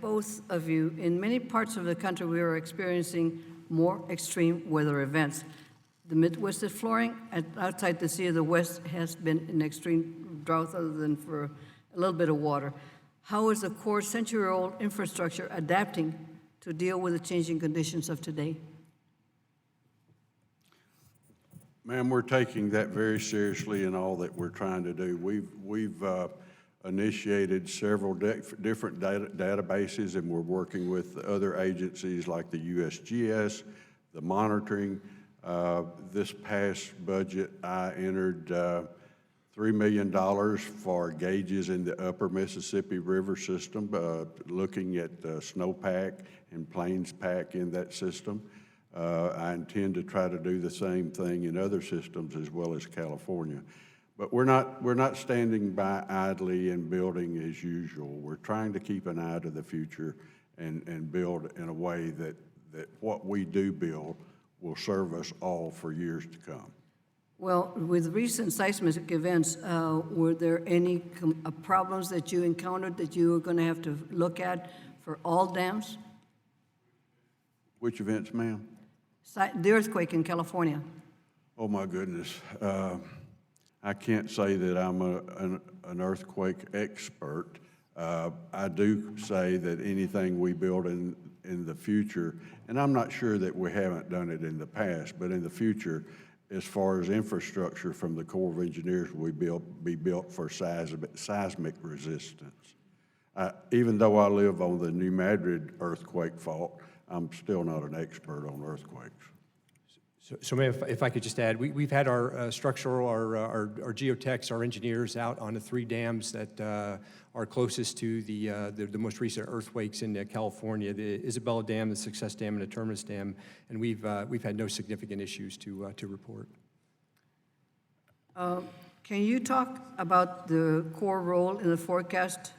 both of you. In many parts of the country, we are experiencing more extreme weather events. The Midwest is flooring, and outside the Sea of the West has been in extreme drought other than for a little bit of water. How is the core century-old infrastructure adapting to deal with the changing conditions of today? Ma'am, we're taking that very seriously in all that we're trying to do. We've initiated several different databases, and we're working with other agencies like the USGS, the monitoring. This past budget, I entered $3 million for gauges in the upper Mississippi River system, looking at snowpack and plains pack in that system. I intend to try to do the same thing in other systems as well as California. But we're not standing by idly and building as usual. We're trying to keep an eye to the future and build in a way that what we do build will serve us all for years to come. Well, with recent seismic events, were there any problems that you encountered that you were going to have to look at for all dams? Which events, ma'am? The earthquake in California. Oh my goodness. I can't say that I'm an earthquake expert. I do say that anything we build in the future, and I'm not sure that we haven't done it in the past, but in the future, as far as infrastructure from the Corps of Engineers, will be built for seismic resistance. Even though I live on the New Madrid earthquake fault, I'm still not an expert on earthquakes. So ma'am, if I could just add, we've had our structural, our geotechs, our engineers out on the 3 dams that are closest to the most recent earthquakes in California, the Isabella Dam, the Success Dam, and the Terminus Dam, and we've had no significant issues to report. Can you talk about the core role in the forecast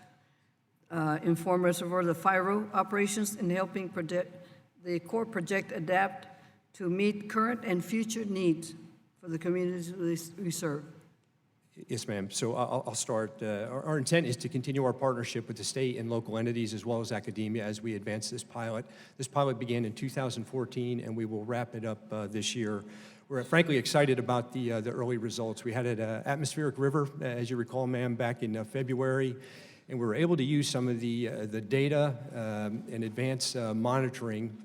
inform reservoir, the FIRO operations, in helping the Corps project, adapt to meet current and future needs for the communities we serve? Yes, ma'am. So I'll start. Our intent is to continue our partnership with the state and local entities as well as academia as we advance this pilot. This pilot began in 2014, and we will wrap it up this year. We're frankly excited about the early results. We had it at Atmospheric River, as you recall, ma'am, back in February, and we were able to use some of the data and advanced monitoring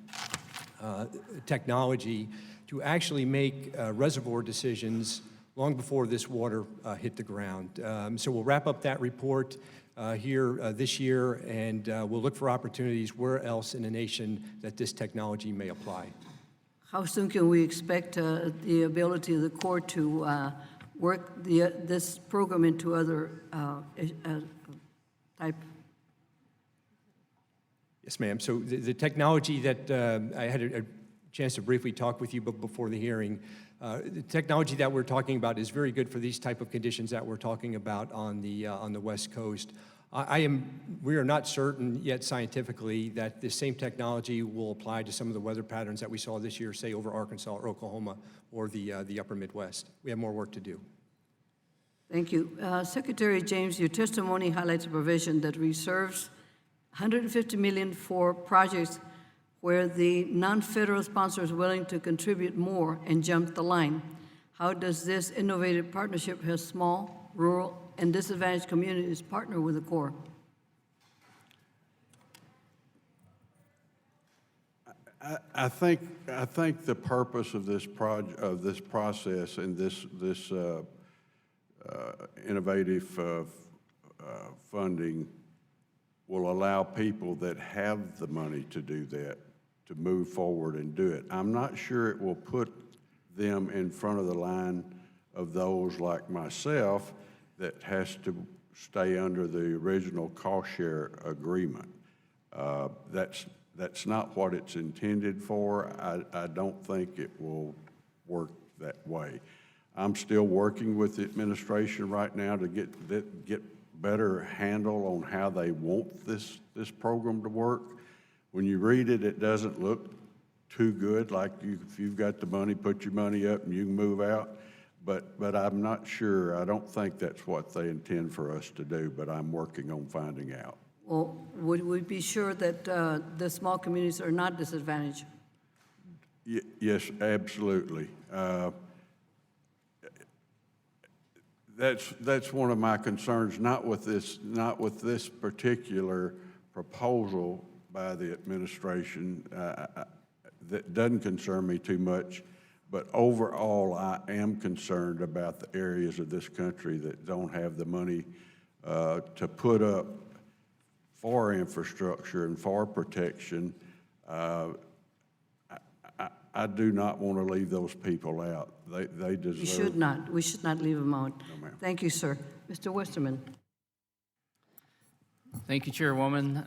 technology to actually make reservoir decisions long before this water hit the ground. So we'll wrap up that report here this year, and we'll look for opportunities where else in the nation that this technology may apply. How soon can we expect the ability of the Corps to work this program into other type? Yes, ma'am. So the technology that I had a chance to briefly talk with you before the hearing, the technology that we're talking about is very good for these type of conditions that we're talking about on the West Coast. We are not certain yet scientifically that the same technology will apply to some of the weather patterns that we saw this year, say over Arkansas or Oklahoma or the upper Midwest. We have more work to do. Thank you. Secretary James, your testimony highlights a provision that reserves $150 million for projects where the non-federal sponsor is willing to contribute more and jump the line. How does this innovative partnership help small, rural, and disadvantaged communities partner with the Corps? I think the purpose of this process and this innovative funding will allow people that have the money to do that to move forward and do it. I'm not sure it will put them in front of the line of those like myself that has to stay under the original cost share agreement. That's not what it's intended for. I don't think it will work that way. I'm still working with the administration right now to get better handle on how they want this program to work. When you read it, it doesn't look too good, like if you've got the money, put your money up and you can move out. But I'm not sure. I don't think that's what they intend for us to do, but I'm working on finding out. Well, would we be sure that the small communities are not disadvantaged? Yes, absolutely. That's one of my concerns, not with this particular proposal by the administration. That doesn't concern me too much, but overall, I am concerned about the areas of this country that don't have the money to put up for infrastructure and for protection. I do not want to leave those people out. They deserve. You should not. We should not leave them out. No, ma'am. Thank you, sir. Mr. Westerman. Thank you, Chairwoman.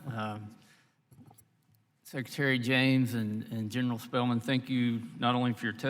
Secretary James and General Spellman, thank you not only for your testimony,